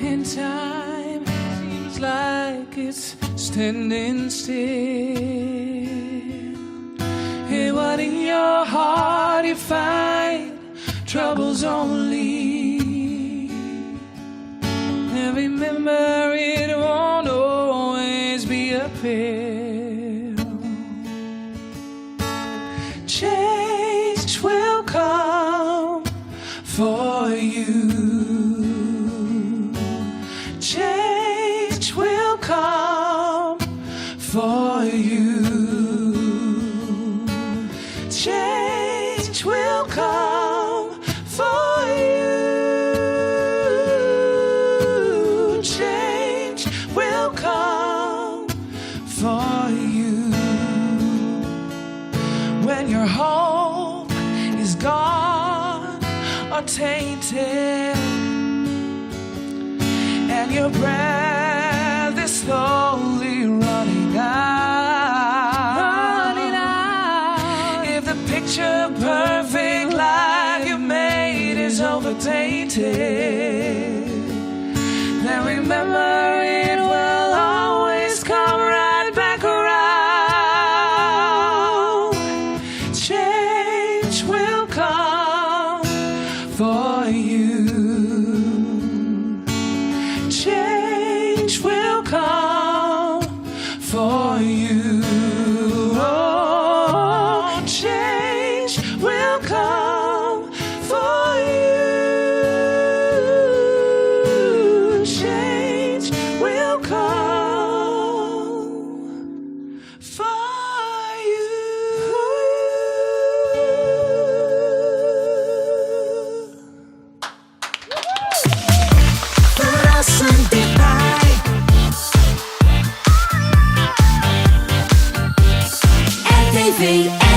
And time seems like it's standing still. And what in your heart you find troubles only. And remember, it won't always be a pill. Change will come for you. Change will come for you. Change will come for you. Change will come for you. When your hope is gone or tainted, and your breath is slowly running out. If the picture perfect life you made is overtainted, then remember, it will always come right back around. Change will come for you. Change will come for you. Oh, change will come for you. Change will come for you. Perasaan Tibay RTV